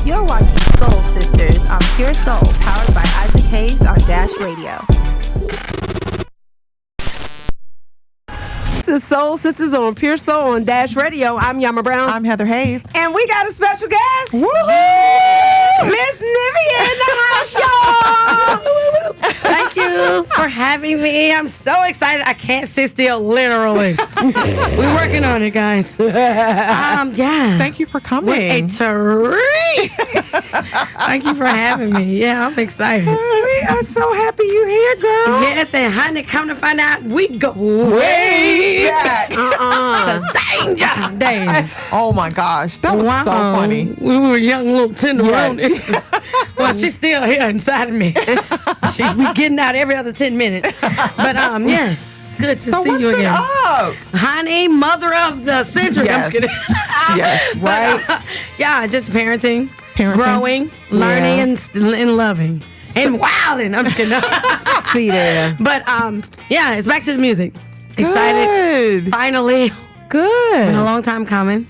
You're watching Soul Sisters on Pure Soul, powered by Isaac Hayes on Dash Radio. This is Soul Sisters on Pure Soul on Dash Radio. I'm Yama Brown. I'm Heather Hayes. And we got a special guest. Woohoo! Miss Nivea in the house, y'all. Thank you for having me. I'm so excited. I can't sit still, literally. We're working on it, guys. Yeah. Thank you for coming. What a treat. Thank you for having me. Yeah, I'm excited. We are so happy you're here, girl. Yes, and honey, come to find out, we go way back. to danger days. Oh my gosh, that was so funny. We were young little tenderoni. Well, she's still here inside of me. She's be getting out every other 10 minutes. But yes, good to see you again. Up? Honey, mother of the century. Yes. I'm just kidding. Yes, But, yeah, just parenting, growing, learning, and loving. And wilding. I'm just kidding. See there. But yeah, it's back to the music. Excited. Good. Finally. Good. Been a long time coming.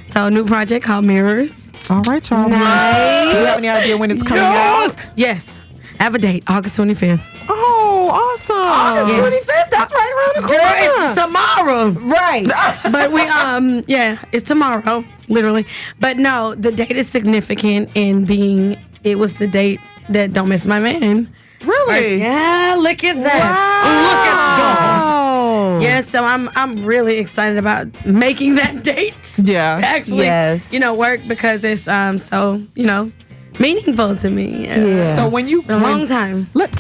So a new project called Mirrors. All right, y'all. Nice. Do you have any idea when it's coming out? Yes. I have a date, August 25th. Oh, awesome. August 25th. That's right around the corner. Girl, it's tomorrow. Right. But we it's tomorrow, literally. But no, the date is significant in being it was the date that Don't Miss My Man. Really? Yeah, look at that. Look at God. Yeah, so I'm really excited about making that date. Yeah. Actually, work because it's so, meaningful to me. Yeah. So when you a long time. Let's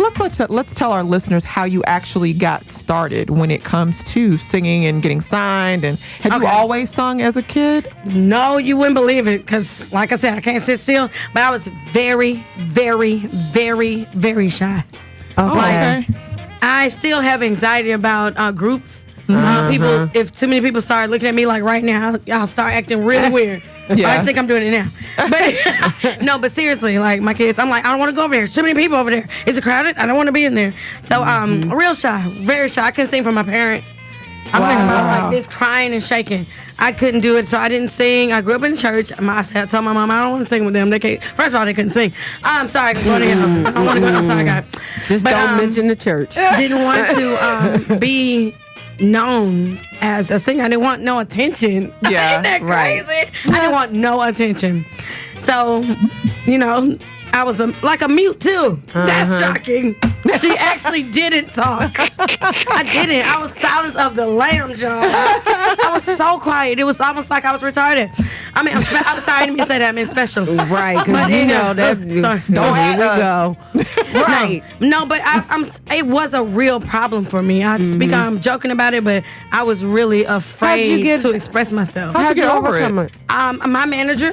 tell our listeners how you actually got started when it comes to singing and getting signed. And had you always sung as a kid? No, you wouldn't believe it because, like I said, I can't sit still. But I was very, very, very, very shy. Okay. I still have anxiety about groups. People, if too many people start looking at me like right now, I'll start acting really weird. Yeah. I think I'm doing it now. But no, but seriously, like my kids, I'm like, I don't want to go over there. There's too many people over there. Is it crowded? I don't want to be in there. So real shy, very shy. I couldn't sing for my parents. I'm thinking about like this crying and shaking. I couldn't do it, so I didn't sing. I grew up in church. I told my mom I don't want to sing with them. They can't. First of all, they couldn't sing. I'm sorry, I can go to him. I don't want to go. I'm sorry, God. Just don't mention the church. Didn't want to be known as a singer. I didn't want no attention. Yeah, Ain't that crazy? I didn't want no attention. So, I was like a mute too. That's shocking. She actually didn't talk. I didn't. I was silence of the lambs, y'all. I was so quiet. It was almost like I was retarded. I mean, I'm sorry. I didn't mean to say that. I mean special. Right, because that. Don't here we us. go. Right. No, but it was a real problem for me. I'm joking about it, but I was really afraid to express myself. How'd you get over it? My manager,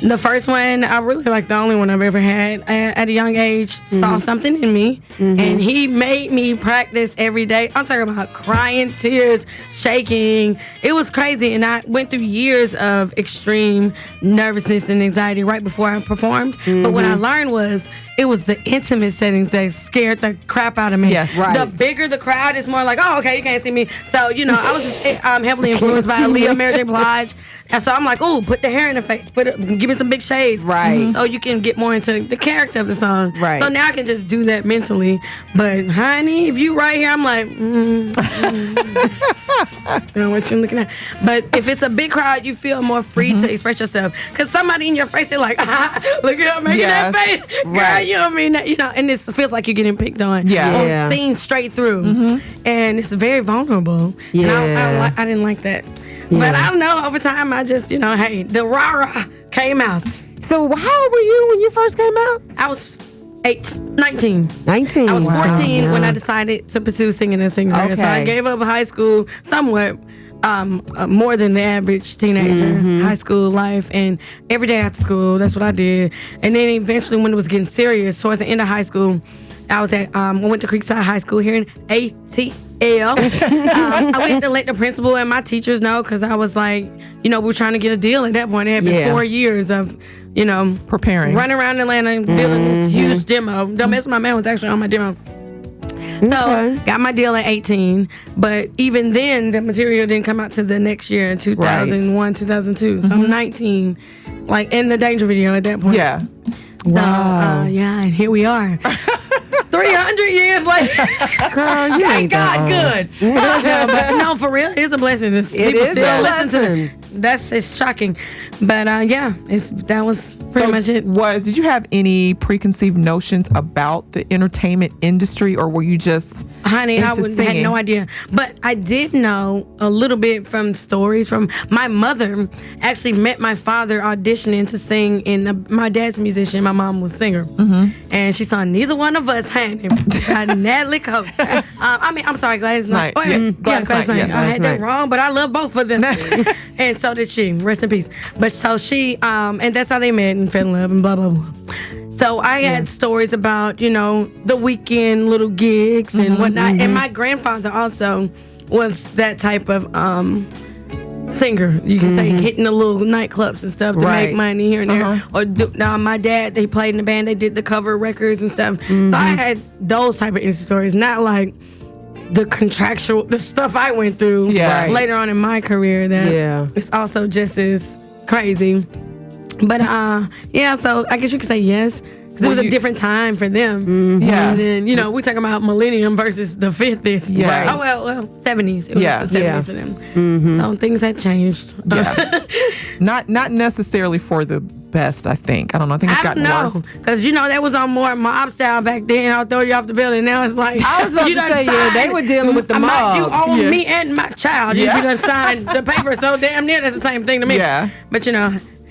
the first one, I really like the only one I've ever had at a young age, saw something in me, and he made me practice every day. I'm talking about crying, tears, shaking. It was crazy, and I went through years of extreme nervousness and anxiety right before I performed. But what I learned was it was the intimate settings that scared the crap out of me. Yes, right. The bigger the crowd, it's more like, oh, okay, you can't see me. So, I was just, heavily influenced by Aaliyah, Mary J. Blige. And so I'm like, oh, put the hair in the face. Give me some big shades. Right. So you can get more into the character of the song. Right. So now I can just do that mentally. But, honey, if you right here, I'm like, I know what you're looking at. But if it's a big crowd, you feel more free to express yourself. Because somebody in your face, they're like, look at her making that face. Girl, you know what I mean? And it feels like you're getting picked on. Yeah. Or seen straight through. And it's very vulnerable. Yeah. And I didn't like that. But I don't know, over time, I just, hey, the rah-rah came out. So how old were you when you first came out? I was 19. 19. I was 14 Wow. when I decided to pursue singing and singing. So I gave up high school somewhat, more than the average teenager, high school life, and every day after school, that's what I did. And then eventually when it was getting serious, towards the end of high school, I went to Creekside High School here in ATL. I went to let the principal and my teachers know because I was like, we were trying to get a deal at that point. It had been 4 years of, preparing, running around Atlanta and building this huge demo. Don't Mess with My Man was actually on my demo. So got my deal at 18, but even then the material didn't come out to the next year in 2001, 2002. So I'm 19, like in the Danger video at that point. Yeah. So and here we are. 300 years later. Girl, you Thank ain't God, good. But no, for real, it's a blessing. People is still a listen blessing. it's shocking. But that was pretty much it. Did you have any preconceived notions about the entertainment industry, or were you just Honey, I into had singing? no idea. But I did know a little bit from stories from my mother. Actually met my father auditioning to sing in my dad's a musician, my mom was a singer. And she saw neither one of us had him. Natalie Cole. I'm sorry, Gladys Knight. Knight. Oh, Yeah, Gladys Knight, Knight. yes. I had that Knight. wrong, but I love both of them. And so did she. Rest in peace. But so she, and that's how they met and fell in love and blah, blah, blah. So I had stories about, the weekend little gigs and whatnot. And my grandfather also was that type of singer. You can say hitting the little nightclubs and stuff to make money here and there. Or my dad, they played in the band. They did the cover records and stuff. So I had those type of stories, not like the stuff I went through later on in my career that it's also just as crazy. But so I guess you could say yes. Because it was a different time for them. Yeah. And then, we talking about millennium versus the 50s. Yeah. Oh, well, 70s. It was the 70s for them. So things had changed. Yeah. Not necessarily for the best, I think. I don't know. I think it's gotten worse. Because, that was on more mob style back then. I'll throw you off the building. Now it's like, I was about to say, they were dealing with the mob. You own me and my child. You done signed the paper, so damn near that's the same thing to me. Yeah. But,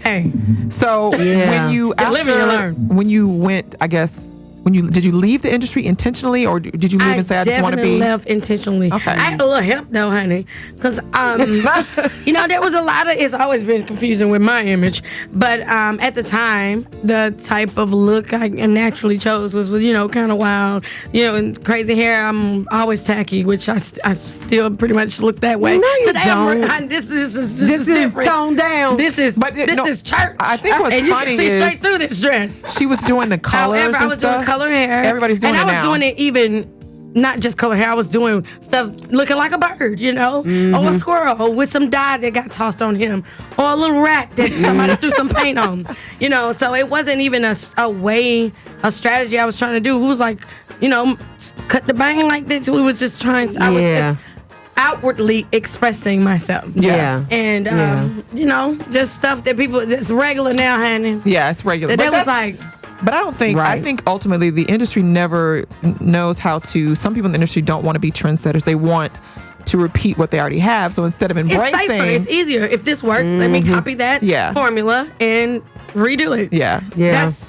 hey. So when you live and you learn. When you went, I guess, did you leave the industry intentionally, or did you leave and say I just want to be? I left intentionally. Okay. I had a little help though, honey, because there was a lot of. It's always been confusing with my image, but at the time, the type of look I naturally chose was kind of wild, and crazy hair. I'm always tacky, which I still pretty much look that way. No, you Today, don't. This is different. Toned down. This is church. I think what's and you funny can see is straight through this dress. she was doing the colors. However, I and was stuff. doing color hair. Everybody's doing and it now. I was doing it even not just color hair. I was doing stuff looking like a bird, or a squirrel with some dye that got tossed on him, or a little rat that somebody threw some paint on. So it wasn't even a strategy I was trying to do. It was like, cut the bang like this. We was just trying. I was just outwardly expressing myself. Yeah. And just stuff that people that's regular now, honey. Yeah, it's regular. That was like. But I don't think, I think ultimately the industry never knows how to, some people in the industry don't want to be trendsetters. They want to repeat what they already have. So instead of embracing. It's safer. It's easier. If this works, let me copy that formula and redo it. Yeah. That's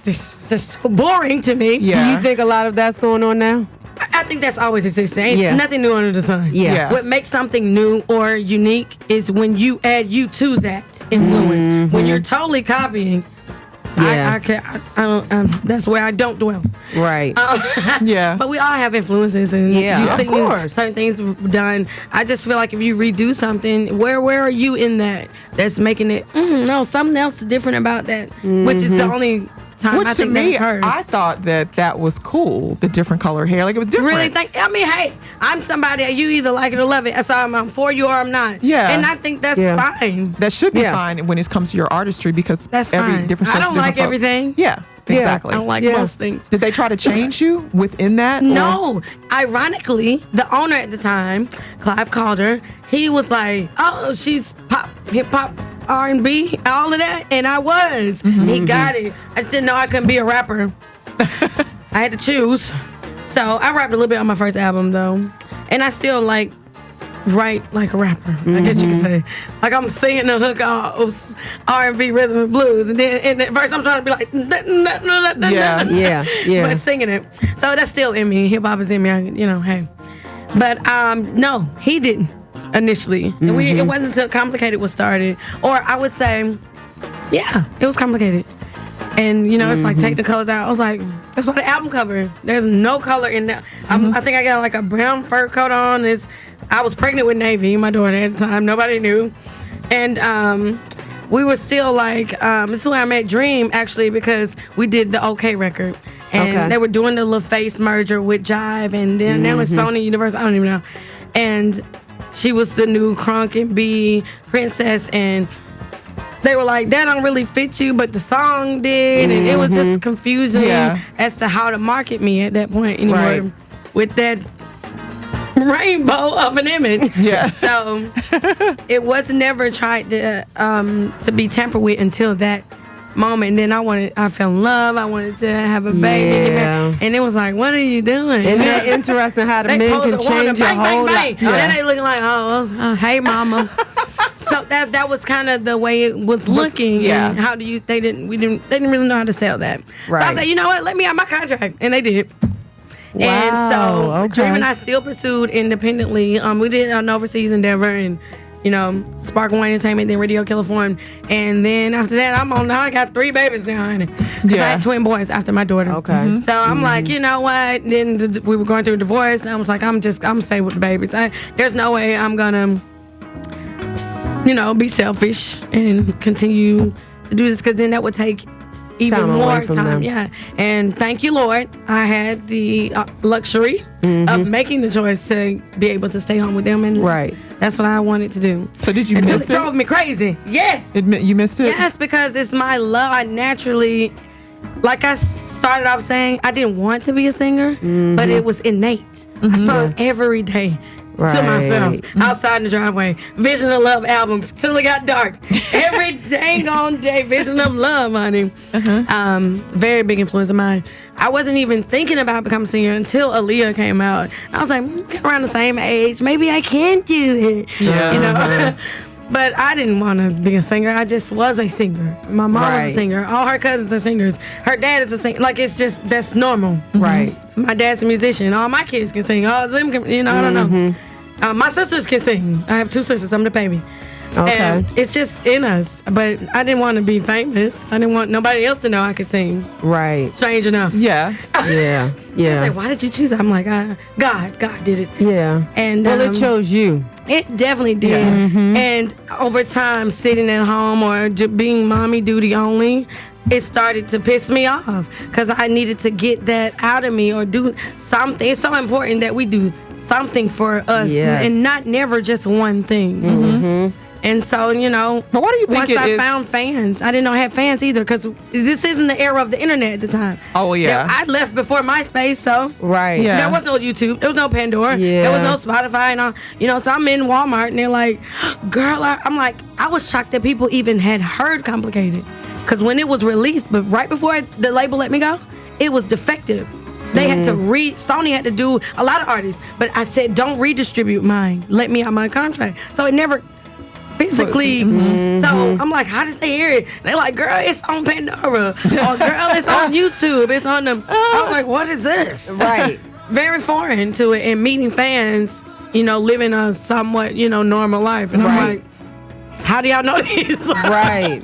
just so boring to me. Yeah. Do you think a lot of that's going on now? I think that's always existing. Ain't nothing new under the sun. Yeah. What makes something new or unique is when you add you to that influence. When you're totally copying, I don't. That's where I don't dwell. Right. Yeah. But we all have influences, and Yeah, you've of seen course. certain things done. I just feel like if you redo something, where are you in that? That's making it. No, something else is different about that, which is the only time Which I to think me, that occurs. I thought that was cool. The different color hair, like it was different. Really think? I mean, hey, I'm somebody. You either like it or love it. So I'm for you or I'm not. Yeah. And I think that's fine. That should be fine when it comes to your artistry, because That's every fine. different. I strokes, don't different like folks. everything. Yeah, exactly. I don't like most things. Did they try to change you within that? or- No. Ironically, the owner at the time, Clive Calder, he was like, "Oh, she's pop, hip hop, R&B, all of that," and I was. He got it. I just didn't know I couldn't be a rapper. I had to choose. So I rapped a little bit on my first album though, and I still write like a rapper. I guess you could say. Like I'm singing the hook of R&B, rhythm and blues, and then at first I'm trying to be like, but singing it. So that's still in me. Hip hop is in me. Hey. But no, he didn't initially. And it wasn't until Complicated was started, or I would say, yeah, it was complicated. And it's like take the colors out. I was like, that's why the album cover. There's no color in that. I think I got like a brown fur coat on. I was pregnant with Navy, my daughter at the time. Nobody knew. And we were still like, this is where I met Dream actually, because we did the OK record. And they were doing the LaFace merger with Jive, and then now it's Sony Universal. I don't even know. And she was the new Crunk and B princess, and they were like, that don't really fit you, but the song did. And it was just confusing as to how to market me at that point anymore with that rainbow of an image. Yeah. So it was never tried to be tampered with until that moment. And then I fell in love. I wanted to have a baby. Yeah. And it was like, what are you doing? Isn't that interesting how the men can change your whole life? And then they looking like, oh, hey, mama. So that was kind of the way it was looking. And how do you? They didn't really know how to sell that. Right. So I said, you know what? Let me have my contract, and they did. Wow, And so okay. Dream and I still pursued independently. We did an overseas endeavor, and Spark One Entertainment, then Radio California, and then after that, I got 3 babies now, honey. Because I had twin boys after my daughter. Okay. So I'm like, you know what? Then we were going through a divorce, and I was like, I'm stay with the babies. There's no way I'm gonna, be selfish and continue to do this, because then that would take even more time. Yeah. And thank you, Lord, I had the luxury of making the choice to be able to stay home with them, and that's what I wanted to do. So did you miss it? Until it drove me crazy. Yes. You missed it? Yes, because it's my love. I naturally, like I started off saying, I didn't want to be a singer, but it was innate. I sung every day. To myself, outside in the driveway. Vision of Love album till it got dark. Every dang on day, Vision of Love, honey. Very big influence of mine. I wasn't even thinking about becoming a singer until Aaliyah came out. I was like, get around the same age, maybe I can do it. Yeah. But I didn't want to be a singer. I just was a singer. My mom was a singer. All her cousins are singers. Her dad is a singer. Like, it's just, that's normal. Right. My dad's a musician. All my kids can sing. All of them can, I don't know. My sisters can sing. I have 2 sisters. I'm the baby. Okay. And it's just in us. But I didn't want to be famous. I didn't want nobody else to know I could sing. Right. Strange enough. Yeah. Yeah. They say, why did you choose it? I'm like, God did it. Yeah. And it chose you. It definitely did. Yeah. And over time, sitting at home or being mommy duty only, it started to piss me off because I needed to get that out of me or do something. It's so important that we do something for us and not never just one thing. And so, but what do you think once I found fans, I didn't know I had fans either, because this isn't the era of the internet at the time. Oh, yeah. I left before MySpace, so there was no YouTube, there was no Pandora, there was no Spotify, and all, so I'm in Walmart, and they're like, girl, I'm like, I was shocked that people even had heard Complicated, because when it was released, but right before the label let me go, it was defective. They had to Sony had to do a lot of artists, but I said, don't redistribute mine, let me have my contract. So it never physically. So I'm like, how did they hear it? They're like, girl, it's on Pandora. Or girl, it's on YouTube. It's on them. I was like, what is this? Right. Very foreign to it. And meeting fans, living a somewhat, normal life. And I'm like, how do y'all know this? Right.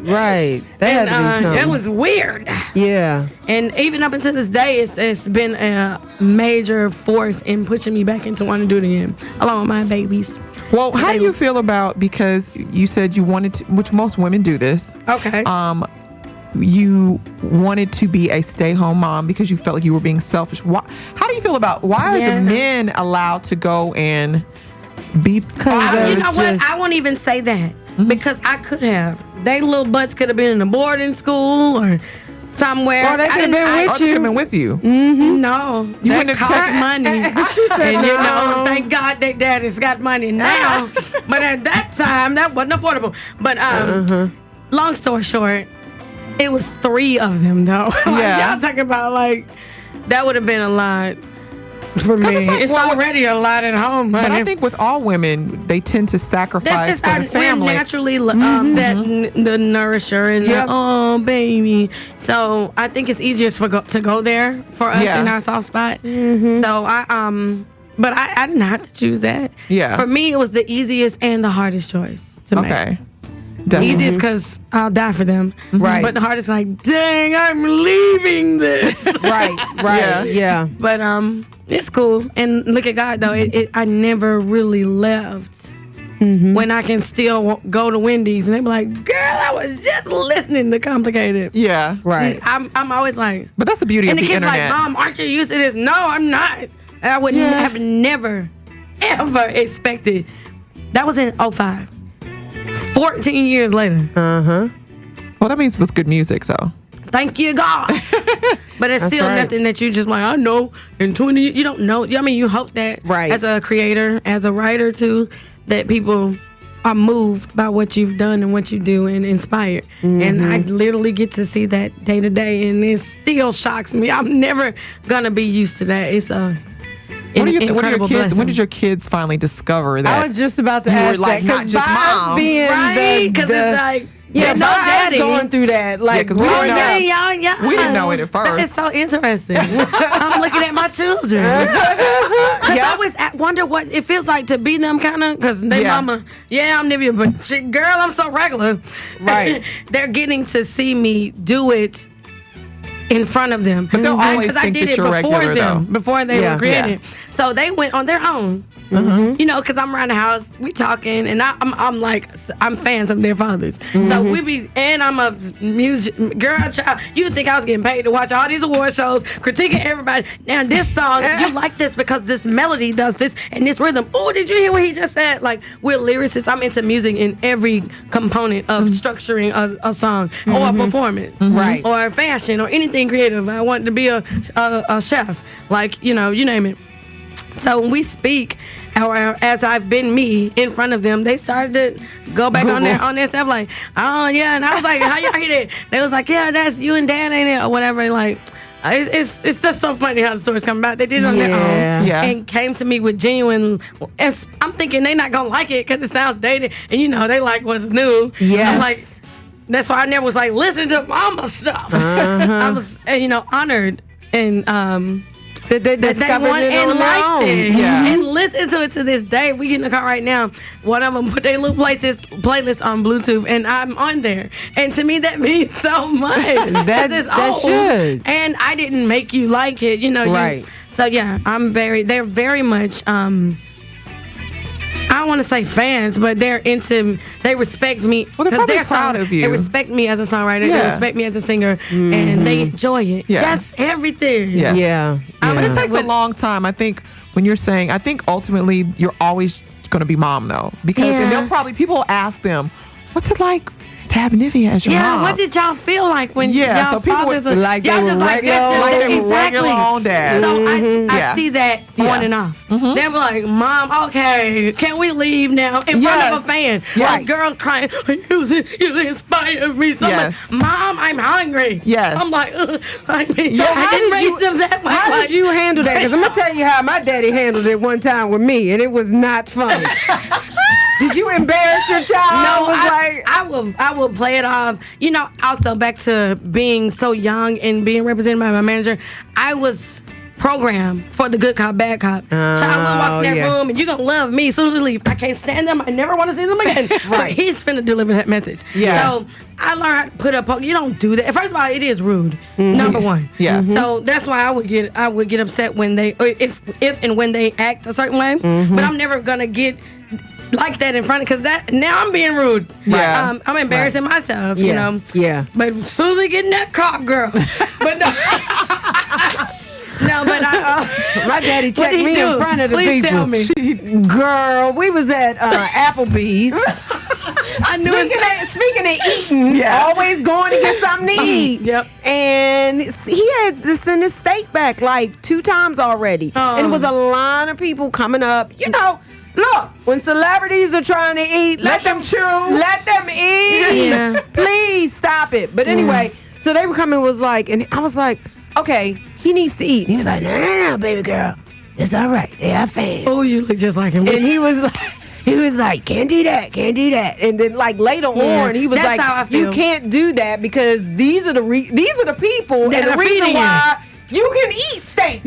That had to be something. It was weird. Yeah. And even up until this day, it's been a major force in pushing me back into wanting to do it again, along with my babies. Well, how do you feel about, because you said you wanted to, which most women do this. Okay. You wanted to be a stay-home mom because you felt like you were being selfish. How do you feel about, why are the men allowed to go and be? You know what? I won't even say that. Because I could have. They little butts could have been in a boarding school or somewhere. Or they could have been with you. Been with you. No. You that wouldn't have cost money. She said and thank God their daddy's got money now. But at that time, that wasn't affordable. But long story short, it was 3 of them though. Y'all talking about that would have been a lot. For me, it's already a lot at home, honey. But I think with all women, they tend to sacrifice for the family. We're naturally the nourisher and baby. So I think it's easier to go there for us in our soft spot. So but I didn't have to choose that. Yeah. For me, it was the easiest and the hardest choice to make. Okay. Definitely. Easiest because I'll die for them. Right. But the hardest, dang, I'm leaving this. Right. Yeah. But it's cool. And look at God though. I never really left when I can still go to Wendy's and they be like, girl, I was just listening to Complicated. Yeah. Right. I'm always like, But that's the beauty of and the the kid's internet. like, Mom, aren't you used to this? No, I'm not. I would have never, ever expected. That was in 2005. 14 years later. Well, that means it was good music, so. Thank you, God. But it's still nothing that you just like, I know in 20 years, you don't know. I mean, you hope that as a creator, as a writer too, that people are moved by what you've done and what you do and inspired. And I literally get to see that day to day, and it still shocks me. I'm never going to be used to that. It's a incredible blessing. When did your kids finally discover that? I was just about to you ask were like, that, not because just Bob's mom. being Right? Because it's like, yeah, no Bob's daddy. going through that. Like, because we didn't know. Yeah. We didn't know it at first. That is so interesting. I'm looking at my children. Because I always wonder what it feels like to be them kind of, because they mama, I'm Nivea, but shit, girl, I'm so regular. Right. They're getting to see me do it in front of them. But they'll always I think did that it you're before regular, them, though. before they were created. So they went on their own. You know, because I'm around the house, we talking, and I'm like, I'm fans of their fathers. So we be, and I'm a music girl, child. You'd think I was getting paid to watch all these award shows, critiquing everybody. Now this song, you like this because this melody does this and this rhythm. Oh, did you hear what he just said? Like, we're lyricists. I'm into music in every component of structuring a song or a performance, Right, or fashion or anything creative. I want to be a chef, like, you know, you name it. So when we speak, or as I've been me in front of them, they started to go back on their stuff like, oh yeah, and I was like, how y'all hear that? They was like, yeah, that's you and Dad, ain't it, or whatever. Like, it's just so funny how the stories come about. They did it on their own, and came to me with genuine. I'm thinking they not gonna like it because it sounds dated, and you know they like what's new. Yes. I'm like, that's why I never was like, listen to mama stuff. I was, honored and that they discovered it on their own. And listen to it to this day. We get in the car right now. One of them put their little playlist on Bluetooth, and I'm on there. And to me, that means so much. that should. And I didn't make you like it, you know. Right. So yeah, they're very much. I don't want to say fans, but they respect me. Well, they're probably proud of you. They respect me as a songwriter. Yeah. They respect me as a singer, and they enjoy it. Yeah. That's everything. Yeah. But it takes But- a long time. I think when you're saying, I think ultimately you're always going to be mom though, because and they'll probably, people will ask them, what's it like to have Nivea as your mom? What did y'all feel like when y'all so people fathers would, like y'all they just were like regular, like they were exactly. regular own dads. So I see that on and off. They were like, Mom, okay, can we leave now? In front of a fan. Yes. A girl crying, you inspired me so Yes. much. Mom, I'm hungry. Yes. I'm like, I mean, So I how didn't did raise you- them that way. How Like, did you handle that? Because I'm going to tell you how my daddy handled it one time with me, and it was not funny. Did you embarrass your child? No, I I will play it off. You know, also back to being so young and being represented by my manager, I was programmed for the good cop, bad cop. Child will walk in that room and you're going to love me as soon as we leave. I can't stand them. I never want to see them again. But he's finna deliver that message. Yeah. So I learned how to put up. You don't do that. First of all, it is rude. Number one. Yeah. So that's why I would get upset when they, or if and when they act a certain way. But I'm never going to get like that in front of, because that now I'm being rude. Yeah. I'm embarrassing myself, you know. Yeah. But as soon as they get in that car, girl. But no. No, but my daddy checked me do? in front of the Please people. tell me. Girl, we was at Applebee's. Speaking of eating, always going to get something to eat. Yep. And he had to send his steak back like 2 times already. And it was a line of people coming up. You know, look, when celebrities are trying to eat, Let them chew. Let them eat. Yeah. Please stop it. But anyway, so they were coming, was like, and I was like, okay, he needs to eat. And he was like, no, baby girl, it's all right. They are fans. Oh, you look just like him. And he was like, can't do that. And then like later on, he was That's like, how I feel. you can't do that because these are the people That and the are reason feeding why you can eat steak.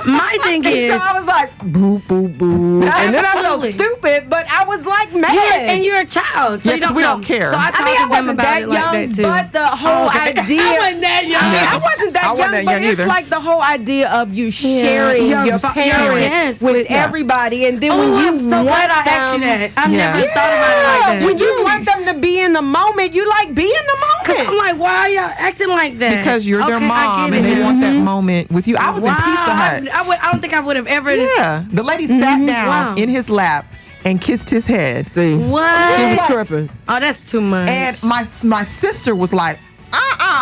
My thing And is, so I was like, boo, boo, boo. And then I felt Absolutely. stupid, but I was like mad. and you're a child, so Yeah, you don't we know. don't care. So I I talked mean, to I them wasn't about that it young, like that too. but the whole idea. I wasn't that young. I mean, I wasn't that wasn't that young it's either. like the whole idea of you sharing your parents with everybody, and then when you I'm so glad I asked you that. I've never thought about it like that. When you want them to be in the moment, you like be in the moment. I'm like, why are y'all acting like that? Because you're their mom and they want that moment with you. I was in Pizza Hut. I don't think I would have ever. Yeah, the lady sat down in his lap and kissed his head. See, what? She was tripping. Oh, that's too much. And my sister was like,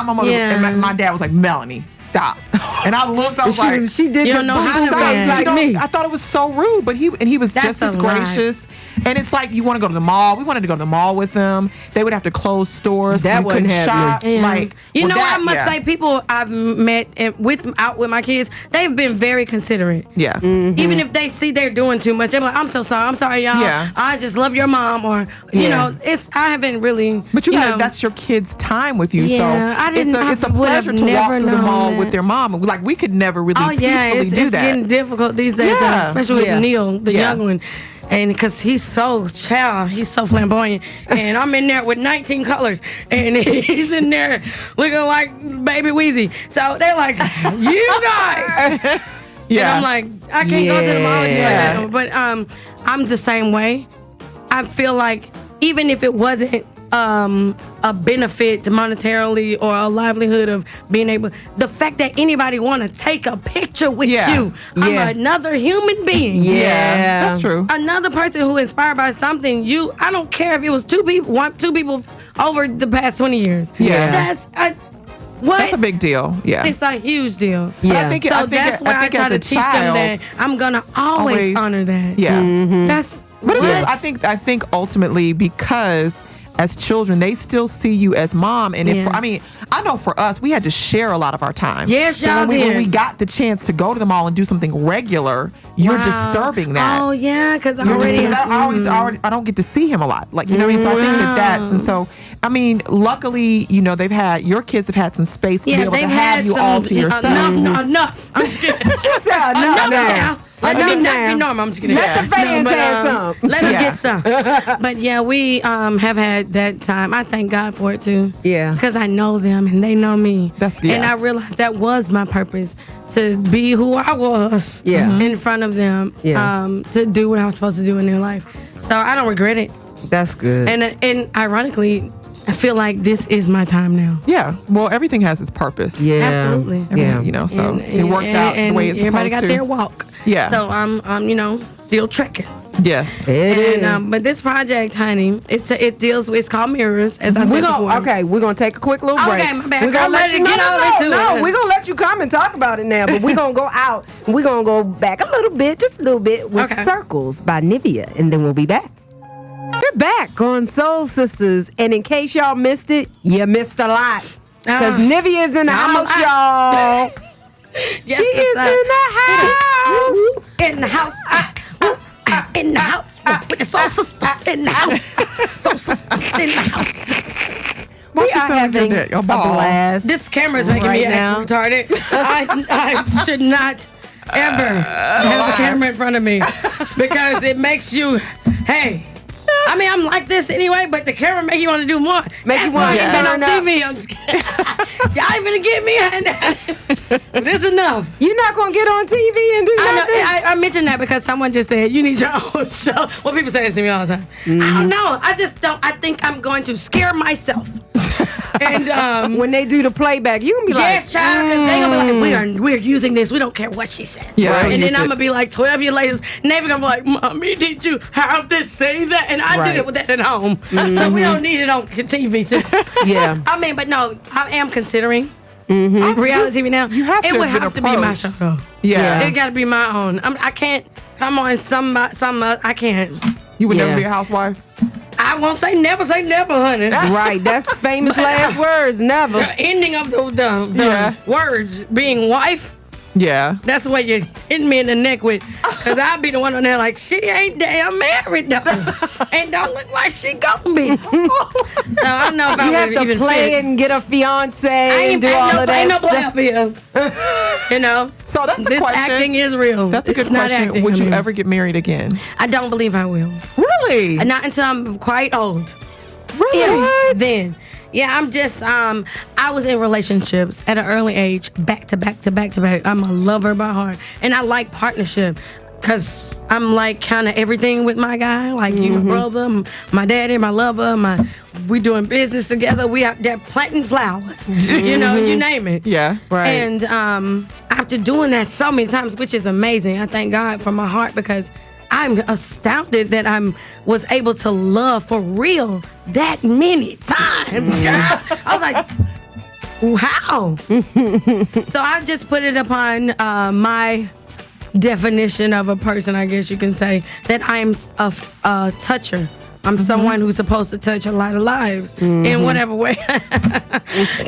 my mother, and my dad was like, Melanie, stop. And I looked, I was like, she did. You don't know how to react. like me. I thought it was so rude, but he was just as gracious. And it's like, you want to go to the mall. We wanted to go to the mall with them. They would have to close stores. That we couldn't shop. Yeah. Like, I must say, people I've met out with my kids, they've been very considerate. Yeah. Even if they see they're doing too much, they're like, I'm so sorry. I'm sorry, y'all. Yeah. I just love your mom. Or, you know, I haven't really. But that's your kid's time with you. Yeah, so it's a pleasure to walk through the mall with their mom. Like, we could never really peacefully do it's that. Getting difficult these days, especially with Neil, the young one. And because he's so flamboyant. And I'm in there with 19 colors. And he's in there looking like Baby Weezy. So they're like, you guys. And I'm like, I can't go to the mall with you like that. But I'm the same way. I feel like even if it wasn't a benefit monetarily or a livelihood of being able, the fact that anybody want to take a picture with you, I'm another human being. Yeah, that's true. Another person who inspired by something. I don't care if it was two people over the past 20 years. Yeah, that's a big deal. Yeah, it's a huge deal. Yeah, that's why I try to teach them that I'm gonna always honor that. Yeah, that's. But it's just, I think ultimately because as children, they still see you as mom. And I know for us, we had to share a lot of our time. Yes, so y'all when we got the chance to go to the mall and do something regular, you're disturbing that. Oh yeah, because I don't get to see him a lot. Like, you know what I mean? So I think that's, and so, I mean, luckily, your kids have had some space to be able to have you all to yourself. Enough. I'm just kidding. She said enough now. Let me not be normal. I'm just kidding. Let the fans have some. Let them get some. But we have had that time. I thank God for it too. Yeah. Because I know them and they know me. And I realized that was my purpose, to be who I was in front of them, to do what I was supposed to do in their life. So I don't regret it. That's good. And ironically, I feel like this is my time now. Yeah. Well, everything has its purpose. Yeah. Absolutely. So it worked out the way it's supposed to. Everybody got their walk. Yeah. So I'm still trekking. Yes. But this project, honey, it's called Mirrors, as I said before. Okay, we're gonna take a quick little break. Okay, my bad. We're gonna let you get into it. we're gonna let you come and talk about it now, but we're gonna go out and we're gonna go back a little bit, just a little bit, with Circles by Nivea, and then we'll be back. We're back on Soul Sisters, and in case y'all missed it, you missed a lot. Because Nivea's in the house, y'all. Yes, she is in the house. In the house. In the house. With the Soul Sisters in the house. Soul Sisters in the house. We are having a blast. This camera's making me act retarded. I should not ever have a camera in front of me, because it makes you, I mean, I'm like this anyway, but the camera make you want to do more. That's why I ain't been on TV. I'm just kidding. Y'all ain't gonna get me. But it's enough. You're not gonna get on TV and do nothing? I mentioned that because someone just said you need your own show. Well, people say this to me all the time. I don't know. I just don't. I think I'm going to scare myself. And when they do the playback, you gonna be yes, child, because they gonna be like, we're using this. We don't care what she says. Yeah, right. And then I'm gonna be like 12 years later, and they're gonna be like, Mommy, did you have to say that? And I did it with that at home, so we don't need it on TV too. Yeah. I mean, but no, I am considering reality TV now. It would have to be my show though. Yeah, it gotta be my own. I can't come on some. I can't. You would never be a housewife? I won't say never, honey. Right, that's famous last words, never. The ending of the words being wife. Yeah. That's what you're hitting me in the neck with. Because I'll be the one on there like, she ain't damn married though. And don't look like she gonna be. So I don't know if you I have would to even play fit. and get a fiance and do all of that ain't no stuff. play up here. You know? So that's a this question. Acting is real. That's a good question. Would you ever get married again? I don't believe I will. Really? Not until I'm quite old. Really? Then. Yeah, I'm just, I was in relationships at an early age, back to back to back to back. I'm a lover by heart. And I like partnership. Because I'm like kind of everything with my guy. Like you, my brother, my daddy, my lover, we doing business together. We out there planting flowers. You know, you name it. Yeah. Right. And after doing that so many times, which is amazing, I thank God from my heart because I'm astounded that I was able to love for real that many times. Girl. I was like, wow. So I just put it upon my definition of a person, I guess you can say, that I'm a toucher. I'm someone who's supposed to touch a lot of lives in whatever way.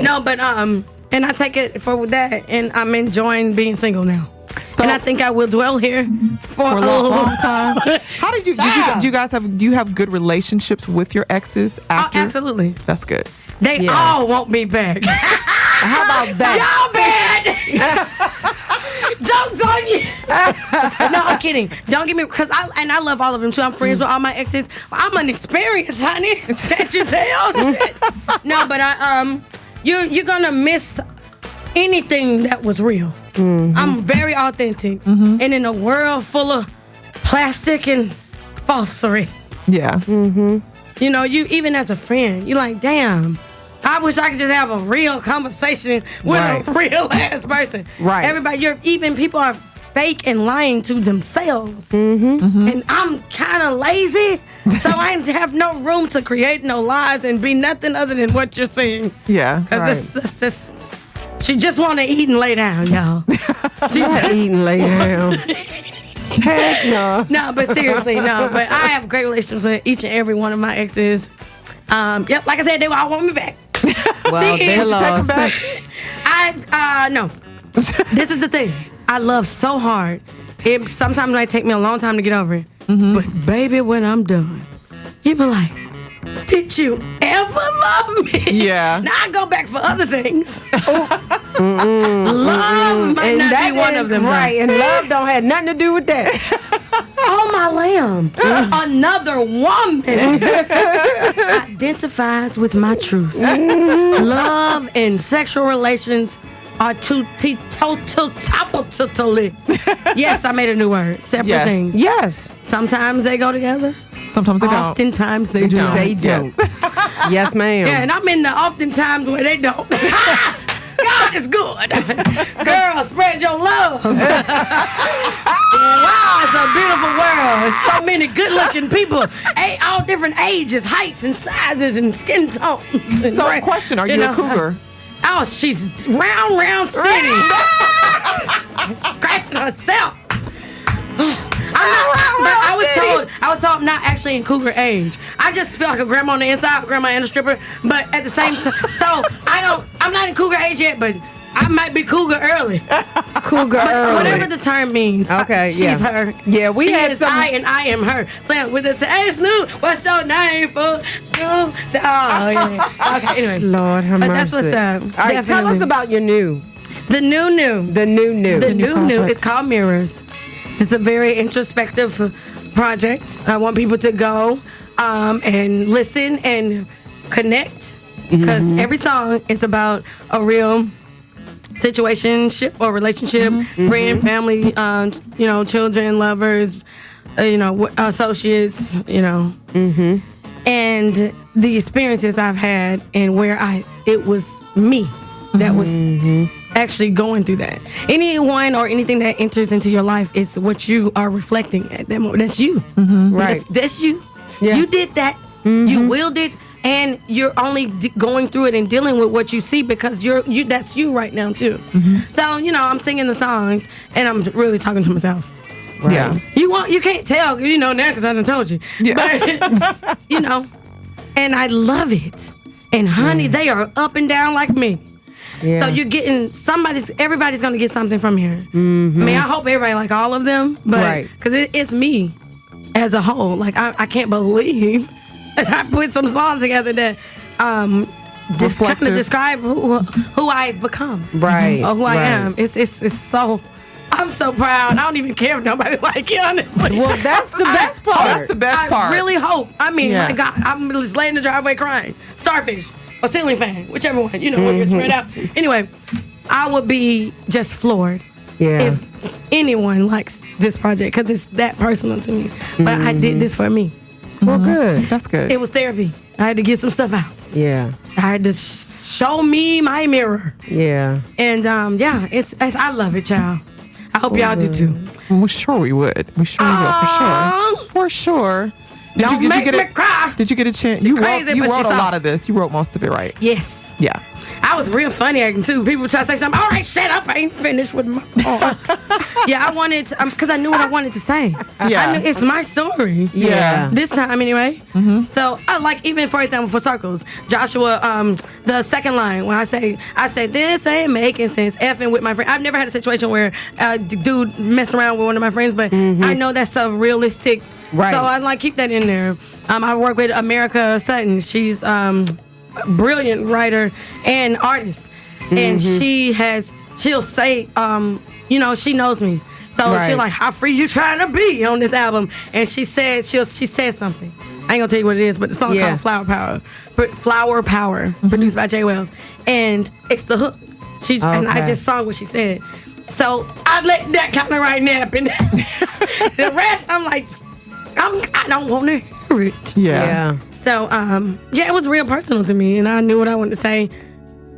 No, but and I take it for that, and I'm enjoying being single now. So, and I think I will dwell here for a long time. How did you? Do you guys have? Do you have good relationships with your exes after? Oh, absolutely. That's good. They all want me back. How about that? Y'all bad. Jokes on you. No, I'm kidding. Don't get me, because I love all of them too. I'm friends with all my exes. I'm an experience, honey. Can't you tell? No, but you're gonna miss anything that was real. I'm very authentic, and in a world full of plastic and falsery. Yeah. You know, you even as a friend, you're like, damn. I wish I could just have a real conversation with a real ass person. Right. Everybody, even people are fake and lying to themselves. And I'm kind of lazy, so I have no room to create no lies and be nothing other than what you're saying. Yeah. Because this, she just want to eat and lay down, y'all. She just Eat and lay down. Heck no. No, but seriously, no. But I have great relationships with each and every one of my exes. Yep, like I said, they all want me back. Well, they lost. No. This is the thing. I love so hard. It sometimes might take me a long time to get over it. But baby, when I'm done, you be like, did you ever love me? Yeah. Now I go back for other things. Love might not be one of them. Right, and love don't have nothing to do with that. Oh, my lamb. Another woman identifies with my truth. Love and sexual relations are totally. Yes, I made a new word. Separate things. Yes. Sometimes they go together. Sometimes they don't. Oftentimes they do not. They don't. Yes, ma'am. Yeah, and I'm in the oftentimes where they don't. God is good. Girl, spread your love. Wow, it's a beautiful world. So many good-looking people, all different ages, heights, and sizes, and skin tones. So, question: are you a cougar? Oh, she's round city. Scratching herself. I was told I'm not actually in cougar age. I just feel like a grandma on the inside, grandma and a stripper. But at the same time, so I'm not in cougar age yet, but I might be cougar early. Cougar early. Whatever the term means. Okay, she's her. Yeah, we she had is some. I and I am her. Slam with it. Hey Snoop, what's your name for Snoop? Oh yeah. Okay, anyway. Lord have mercy. That's what's up. All right, tell Definitely. us about your new. The new. The new. It's called Mirrors. It's a very introspective project. I want people to go and listen and connect because every song is about a real situationship or relationship, friend, family, children, lovers, associates, and the experiences I've had and where it was me that was actually going through that. Anyone or anything that enters into your life, it's what you are reflecting at that moment. That's you. Right. That's you. Yeah. You did that. You willed it, and you're only going through it and dealing with what you see because you. That's you right now too. So I'm singing the songs and I'm really talking to myself. Right. Yeah. You can't tell now because I done told you. Yeah. But and I love it. And honey, they are up and down like me. Yeah. So you're getting everybody's gonna get something from here. I mean, I hope everybody like all of them, but because it's me as a whole. Like I can't believe that I put some songs together that just kind of describe who I've become, right? Or who I am. It's so. I'm so proud. I don't even care if nobody like it, honestly. Well, that's the best part. That's the best part. I really hope. I mean, my God, I'm just laying in the driveway crying. Starfish. or ceiling fan, whichever one, when you're spread out. Anyway, I would be just floored if anyone likes this project because it's that personal to me. But I did this for me. Well, good. That's good. It was therapy. I had to get some stuff out. Yeah. I had to show me my mirror. Yeah. And it's I love it, child. I hope y'all do too. We're sure we would. We sure we will, for sure. For sure. Did you get me cry. Did you get a chance? You wrote a lot of this. You wrote most of it, right? Yes. Yeah. I was real funny acting too. People try to say something. All right, shut up. I ain't finished with my part. Yeah, I wanted to, because I knew what I wanted to say. Yeah. I knew it's my story. Yeah. This time anyway. Mm-hmm. So like even for example for circles, Joshua, the second line when I say this ain't making sense. Effing with my friend. I've never had a situation where a dude messed around with one of my friends, but I know that's a realistic. Right. So I keep that in there. I work with America Sutton. She's brilliant writer and artist, and she'll say she knows me, so she's like, how free you trying to be on this album? And she said something, I ain't gonna tell you what it is, but the song called Flower Power, produced by Jay Wells, and it's the hook. And I just sung what she said, so I let that kind of right nap in the rest I'm like I don't want to hear it. Yeah. So, it was real personal to me, and I knew what I wanted to say.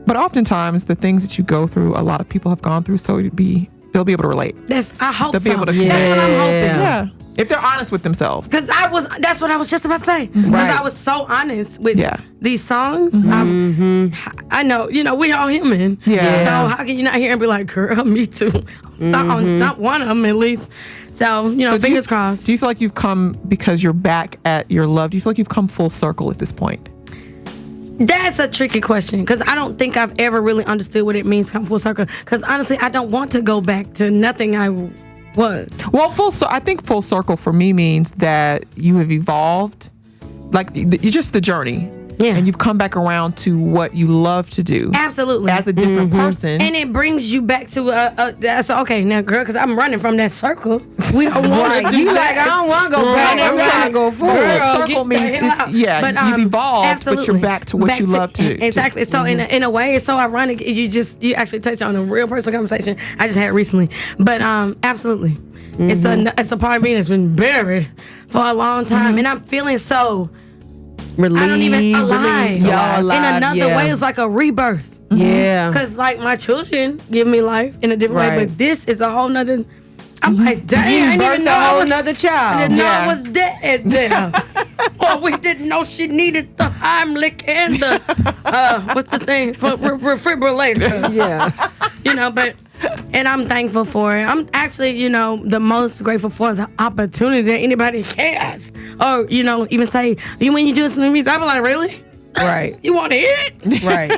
But oftentimes, the things that you go through, a lot of people have gone through, so they'll be able to relate. I hope they'll be able to. That's what I'm hoping. Yeah. If they're honest with themselves. Because that's what I was just about to say. Because I was so honest with these songs. I know, we all human. Yeah. So how can you not hear and be like, girl, me too. On one of them at least. So, fingers crossed. Do you feel like you've come, because you're back at your love, do you feel like you've come full circle at this point? That's a tricky question because I don't think I've ever really understood what it means to come full circle. Because honestly, I don't want to go back to nothing I was. Well, I think full circle for me means that you have evolved, like just the journey. Yeah. And you've come back around to what you love to do. Absolutely. As a different person. And it brings you back to okay, now girl, because I'm running from that circle. We don't want to do that. I don't want to go back. I'm trying to go forward. Circle means you've evolved, but you're back to what you love to do. Exactly. So in a way, it's so ironic. You actually touched on a real personal conversation I just had recently. But absolutely. It's a part of me that's been buried for a long time. And I'm feeling so relieved. I don't even alive. Y'all alive. In another way, it's like a rebirth. Yeah. Because like my children give me life in a different way, but this is a whole nother. I'm like, dang, I didn't even know I was another child. I didn't know I was dead there. Or we didn't know she needed the Heimlich and the what's the thing for refibrillator. Yeah. But. And I'm thankful for it. I'm actually, the most grateful for the opportunity that anybody cares. Or, even say, when you do some music, I'll be like, really? Right. You want to hear it? Right.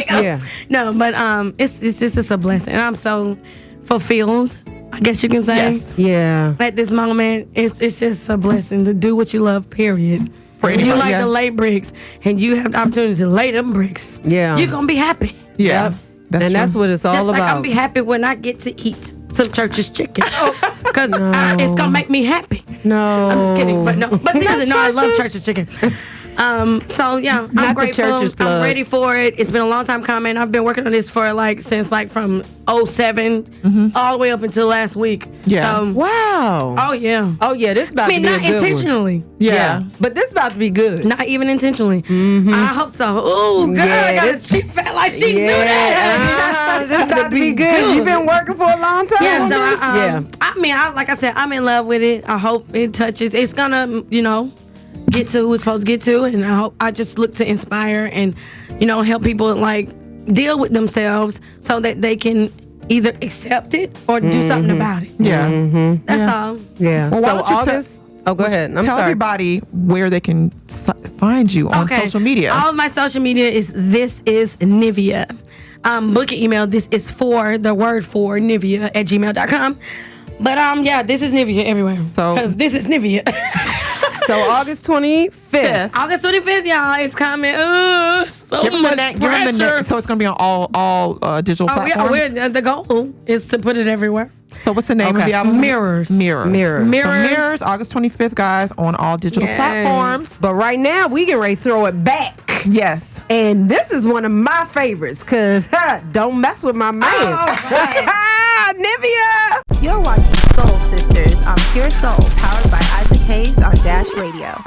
Yeah. No, but it's just a blessing. And I'm so fulfilled, I guess you can say. Yes. Yeah. At this moment, it's just a blessing to do what you love, period. For if you like to lay bricks and you have the opportunity to lay them bricks, you're going to be happy. Yeah. Yep. That's what it's all Just about. Like I'll be happy when I get to eat some Church's chicken. Because it's going to make me happy. No. I'm just kidding. But seriously, I love Church's chicken. So yeah, I'm grateful. I'm ready for it. It's been a long time coming. I've been working on this for since from 2007 all the way up until last week. Yeah. Wow. Oh yeah. Oh yeah. This is about to be not a good intentionally. One. Yeah. But this is about to be good. Not even intentionally. I hope so. Oh girl, she felt like she knew that. This is about to be good. You've been working for a long time. Yeah. So like I said, I'm in love with it. I hope it touches. It's gonna, get to who it's supposed to get to, and I just look to inspire and help people deal with themselves so that they can either accept it or do something about it. Yeah. That's all. Yeah. Well, so August. Go ahead. Tell everybody where they can find you on social media. All of my social media This is Nivea. Book your email. This is the word for Nivea @gmail.com. But this is Nivea everywhere. Because this is Nivea. So August 25th. August 25th, y'all. It's coming. So give much them pressure. So it's going to be on all digital platforms? The goal is to put it everywhere. So what's the name of the album? Mirrors. So Mirrors, August 25th, guys, on all digital platforms. But right now, we get ready to throw it back Yes. And this is one of my favorites because don't mess with my man. Nivea. You're watching Soul Sisters on Pure Soul, powered by Isaac Hayes on Dash Radio.